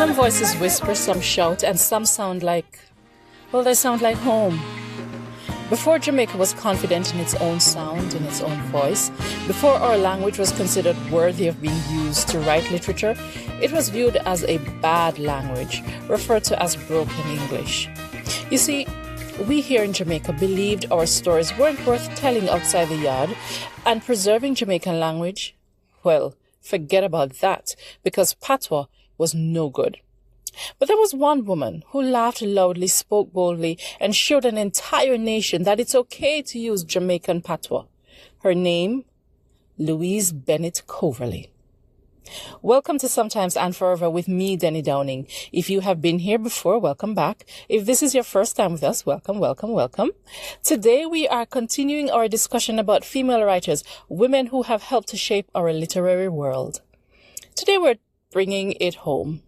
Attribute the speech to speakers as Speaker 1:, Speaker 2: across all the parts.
Speaker 1: Some voices whisper, some shout, and some sound like, well, they sound like home. Before Jamaica was confident in its own sound, in its own voice, before our language was considered worthy of being used to write literature, it was viewed as a bad language, referred to as broken English. You see, we here in Jamaica believed our stories weren't worth telling outside the yard, and preserving Jamaican language, well, forget about that, because patois was no good. But there was one woman who laughed loudly, spoke boldly, and showed an entire nation that it's okay to use Jamaican patois. Her name, Louise Bennett-Coverley. Welcome to Sometimes and Forever with me, Denny Downing. If you have been here before, welcome back. If this is your first time with us, welcome, welcome, welcome. Today we are continuing our discussion about female writers, women who have helped to shape our literary world. Today we're bringing it home.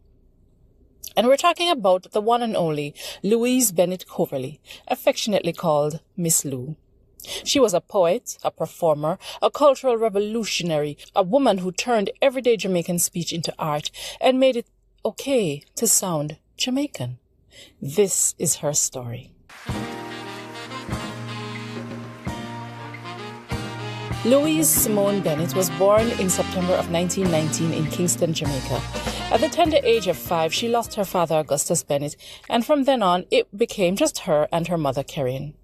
Speaker 1: And we're talking about the one and only Louise Bennett-Coverley, affectionately called Miss Lou. She was a poet, a performer, a cultural revolutionary, a woman who turned everyday Jamaican speech into art and made it okay to sound Jamaican. This is her story. Louise Simone Bennett was born in September of 1919 in Kingston, Jamaica. At the tender age of 5, she lost her father, Augustus Bennett, and from then on, it became just her and her mother, Karen.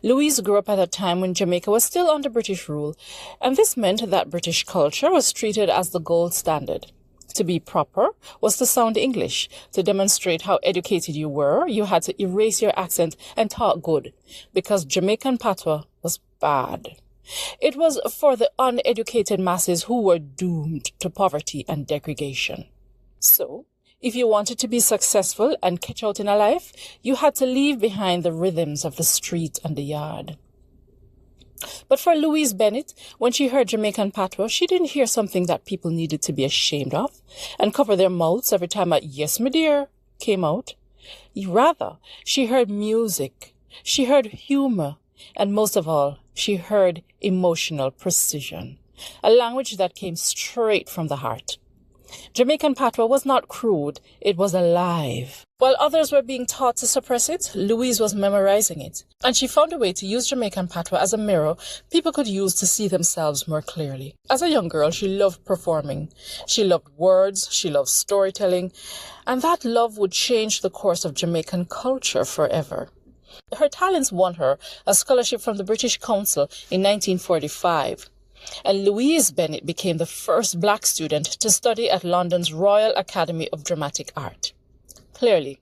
Speaker 1: Louise grew up at a time when Jamaica was still under British rule, and this meant that British culture was treated as the gold standard. To be proper was to sound English. To demonstrate how educated you were, you had to erase your accent and talk good, because Jamaican patois was bad. It was for the uneducated masses who were doomed to poverty and degradation. So, if you wanted to be successful and catch out in a life, you had to leave behind the rhythms of the street and the yard. But for Louise Bennett, when she heard Jamaican patois, she didn't hear something that people needed to be ashamed of and cover their mouths every time a "yes, my dear" came out. Rather, she heard music, she heard humour, and most of all, she heard emotional precision, a language that came straight from the heart. Jamaican patois was not crude, it was alive. While others were being taught to suppress it, Louise was memorizing it. And she found a way to use Jamaican patois as a mirror people could use to see themselves more clearly. As a young girl, she loved performing. She loved words, she loved storytelling, and that love would change the course of Jamaican culture forever. Her talents won her a scholarship from the British Council in 1945. And Louise Bennett became the first black student to study at London's Royal Academy of Dramatic Art. Clearly,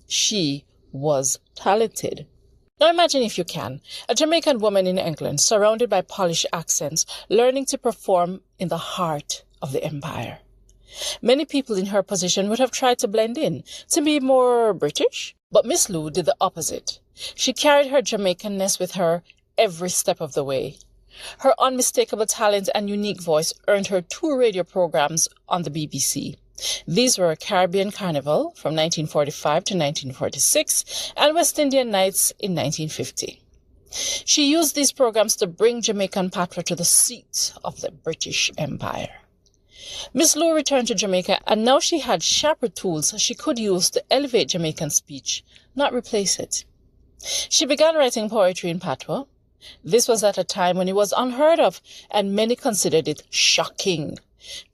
Speaker 1: she was talented. Now imagine, if you can, a Jamaican woman in England surrounded by polished accents, learning to perform in the heart of the empire. Many people in her position would have tried to blend in, to be more British, but Miss Lou did the opposite. She carried her Jamaicanness with her every step of the way. Her unmistakable talent and unique voice earned her 2 radio programs on the BBC. These were Caribbean Carnival from 1945 to 1946 and West Indian Nights in 1950. She used these programs to bring Jamaican patois to the seat of the British Empire. Miss Lou returned to Jamaica, and now she had sharper tools she could use to elevate Jamaican speech, not replace it. She began writing poetry in patois. This was at a time when it was unheard of, and many considered it shocking.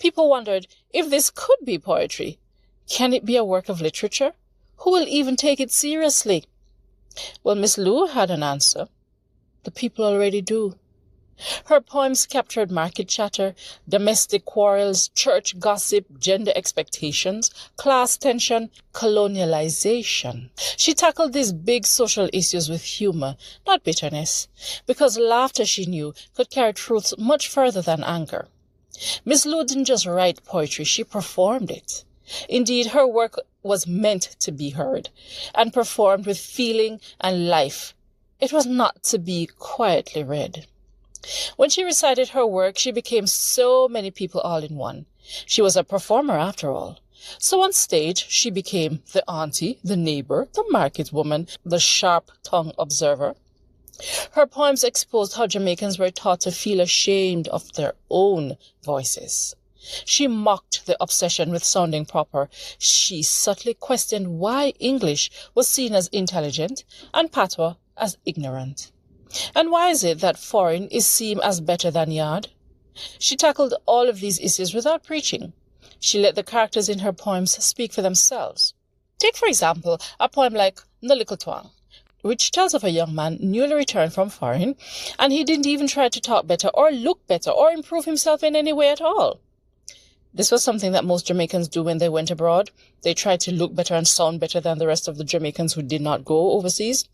Speaker 1: People wondered if this could be poetry. Can it be a work of literature? Who will even take it seriously? Well, Miss Lou had an answer. The people already do. Her poems captured market chatter, domestic quarrels, church gossip, gender expectations, class tension, colonialization. She tackled these big social issues with humor, not bitterness, because laughter, she knew, could carry truths much further than anger. Miss Lou didn't just write poetry, she performed it. Indeed, her work was meant to be heard and performed with feeling and life. It was not to be quietly read. When she recited her work, she became so many people all in one. She was a performer after all. So on stage, she became the auntie, the neighbor, the market woman, the sharp-tongued observer. Her poems exposed how Jamaicans were taught to feel ashamed of their own voices. She mocked the obsession with sounding proper. She subtly questioned why English was seen as intelligent and patois as ignorant. And why is it that foreign is seen as better than yard? She tackled all of these issues without preaching. She let the characters in her poems speak for themselves. Take, for example, a poem like The Little Twang, which tells of a young man newly returned from foreign, and he didn't even try to talk better or look better or improve himself in any way at all. This was something that most Jamaicans do when they went abroad. They tried to look better and sound better than the rest of the Jamaicans who did not go overseas.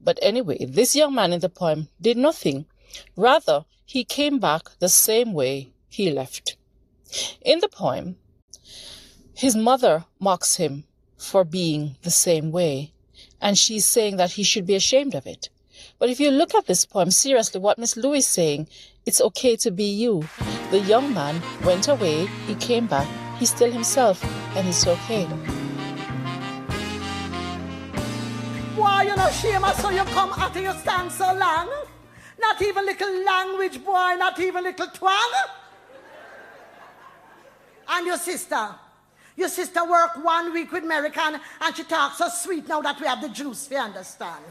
Speaker 1: But anyway, this young man in the poem did nothing. Rather, he came back the same way he left. In the poem, his mother mocks him for being the same way, and she's saying that he should be ashamed of it. But if you look at this poem seriously, what Miss Louise is saying, it's okay to be you. The young man went away, he came back, he's still himself, and it's okay.
Speaker 2: Why you not shame us so you come after you stand so long? Not even little language, boy, not even little twang. And your sister work 1 week with American and she talks so sweet now that we have the juice, we understand.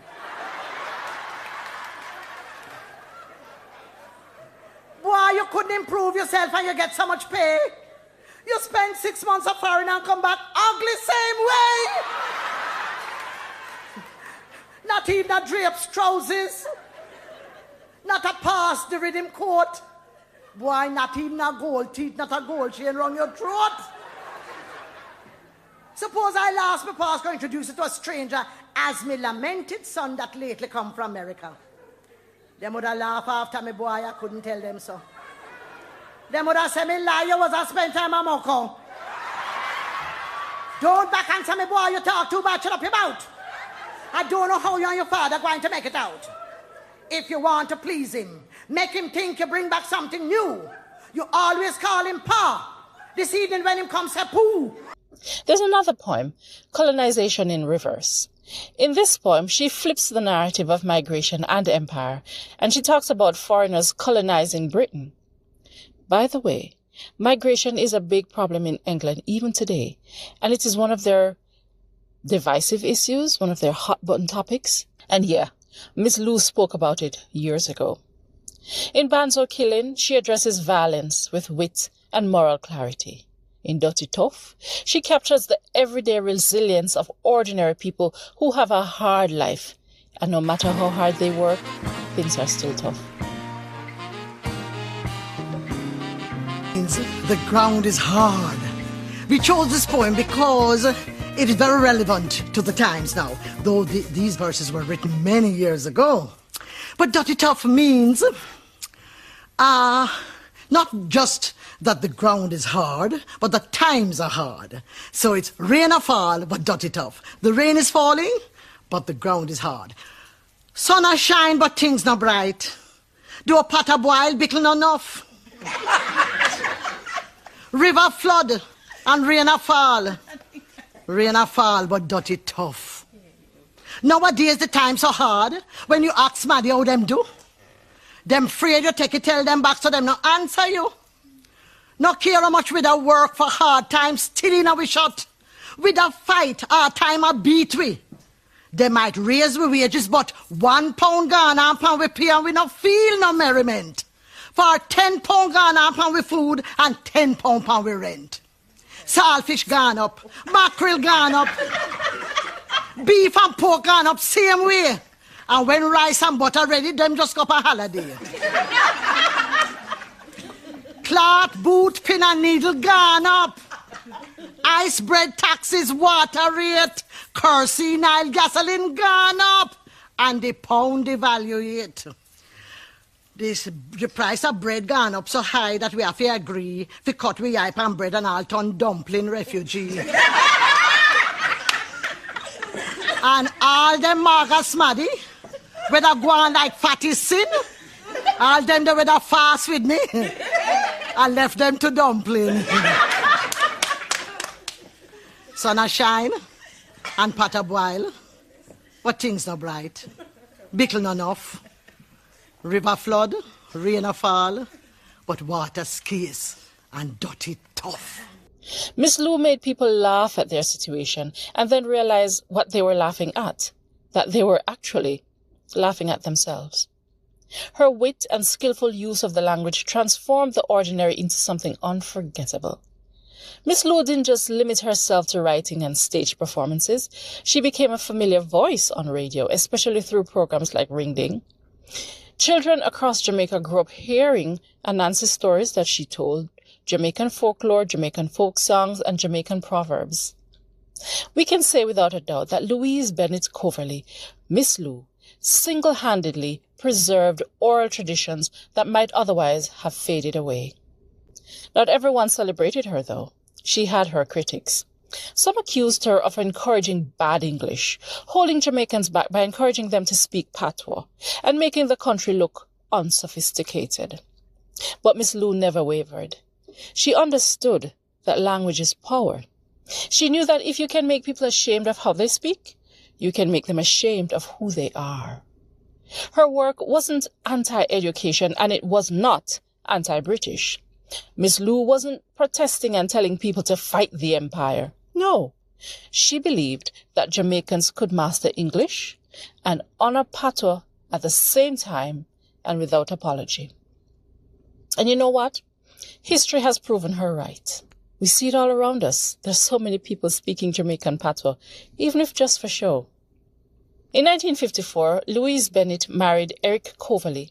Speaker 2: Boy, you couldn't improve yourself and you get so much pay. You spend 6 months of foreign and come back ugly same way. Not even a drapes trousers. Not a pass the rhythm coat. Boy, not even a gold teeth, not a gold chain around your throat. Suppose I last my pass go introduce it to a stranger as my lamented son that lately come from America. Them would have laughed after me, boy, I couldn't tell them so. Them would have said me liar was I spent time on Moko. Don't back answer me, boy, you talk too much, shut up your mouth. I don't know how you and your father are going to make it out. If you want to please him, make him think you bring back something new. You always call him Pa. This evening when him comes, say Pooh.
Speaker 1: There's another poem, Colonization in Reverse. In this poem, she flips the narrative of migration and empire, and she talks about foreigners colonizing Britain. By the way, migration is a big problem in England even today, and it is one of their divisive issues, one of their hot-button topics. And yeah, Miss Lou spoke about it years ago. In Banzo Killing, she addresses violence with wit and moral clarity. In Dirty Tough, she captures the everyday resilience of ordinary people who have a hard life, and no matter how hard they work, things are still tough.
Speaker 2: The ground is hard. We chose this poem because it is very relevant to the times now, though these verses were written many years ago. But Dirty Tough means not just that the ground is hard, but the times are hard. So it's rain or fall, but dirty tough. The rain is falling, but the ground is hard. Sun a shine, but things not bright. Do a pot a boil, bickle not enough. River flood, and rain a fall. Rain a fall, but dirty tough. Nowadays the times so hard, when you ask Maddie how them do, them afraid you take it, tell them back so them not answer you. Not care how much we da work for hard times, still in our shot. We da fight, hard time a beat we. They might raise we wages, but £1 gone and pound we pay and we not feel no merriment. For £10 gone and pound we food and £10 pound we rent. Saltfish gone up, mackerel gone up, beef and pork gone up same way. And when rice and butter ready, them just go up a holiday. Cloth, boot, pin and needle gone up. Ice bread taxes, water rate, kerosene, oil, gasoline gone up. And the pound devaluate. The price of bread gone up so high that we have to agree to cut we hype and bread and all turn dumpling refugee. And all them maga smaddy, whether go on like fatty sin, all them they whether fast with me, I left them to dumpling. Sun a shine and pot a boil, but things not bright. Bickle not enough. River flood, rain a fall, but water scarce and dirty tough.
Speaker 1: Miss Lou made people laugh at their situation and then realize what they were laughing at, that they were actually laughing at themselves. Her wit and skillful use of the language transformed the ordinary into something unforgettable. Miss Lou didn't just limit herself to writing and stage performances. She became a familiar voice on radio, especially through programs like Ring Ding. Children across Jamaica grew up hearing Anansi's stories that she told, Jamaican folklore, Jamaican folk songs, and Jamaican proverbs. We can say without a doubt that Louise Bennett-Coverley, Miss Lou, single-handedly preserved oral traditions that might otherwise have faded away. Not everyone celebrated her, though. She had her critics. Some accused her of encouraging bad English, holding Jamaicans back by encouraging them to speak patois, and making the country look unsophisticated. But Miss Lou never wavered. She understood that language is power. She knew that if you can make people ashamed of how they speak, you can make them ashamed of who they are. Her work wasn't anti-education, and it was not anti-British. Miss Lou wasn't protesting and telling people to fight the empire. No, she believed that Jamaicans could master English and honor patois at the same time and without apology. And you know what? History has proven her right. We see it all around us. There's so many people speaking Jamaican patois, even if just for show. In 1954, Louise Bennett married Eric Coverley.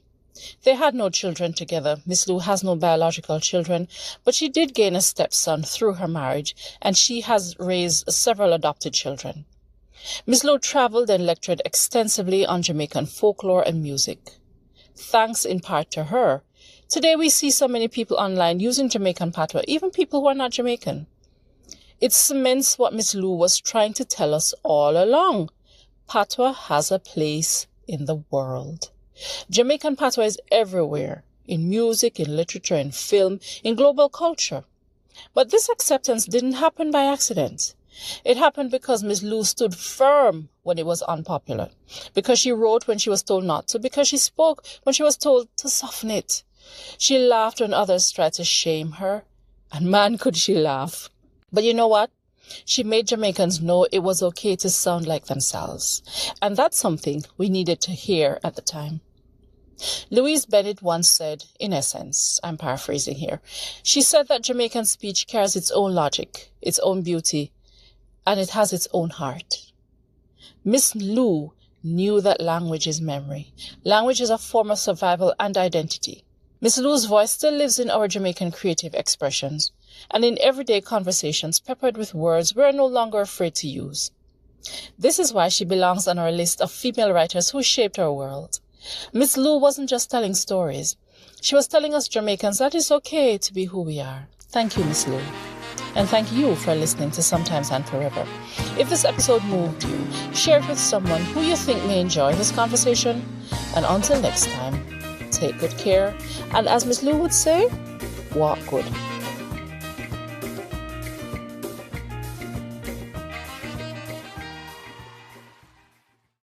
Speaker 1: They had no children together. Miss Lou has no biological children, but she did gain a stepson through her marriage, and she has raised several adopted children. Miss Lou traveled and lectured extensively on Jamaican folklore and music. Thanks in part to her, today we see so many people online using Jamaican patois, even people who are not Jamaican. It cements what Miss Lou was trying to tell us all along. Patois has a place in the world. Jamaican patois is everywhere, in music, in literature, in film, in global culture. But this acceptance didn't happen by accident. It happened because Miss Lou stood firm when it was unpopular, because she wrote when she was told not to, because she spoke when she was told to soften it. She laughed when others tried to shame her, and man could she laugh. But you know what? She made Jamaicans know it was okay to sound like themselves, and that's something we needed to hear at the time. Louise Bennett once said, in essence, I'm paraphrasing here, she said that Jamaican speech carries its own logic, its own beauty, and it has its own heart. Miss Lou knew that language is memory. Language is a form of survival and identity. Miss Lou's voice still lives in our Jamaican creative expressions, and in everyday conversations peppered with words we're no longer afraid to use. This is why she belongs on our list of female writers who shaped our world. Miss Lou wasn't just telling stories. She was telling us Jamaicans that it's okay to be who we are. Thank you, Miss Lou. And thank you for listening to Sometimes and Forever. If this episode moved you, share it with someone who you think may enjoy this conversation. And until next time, take good care. And as Miss Lou would say, walk good.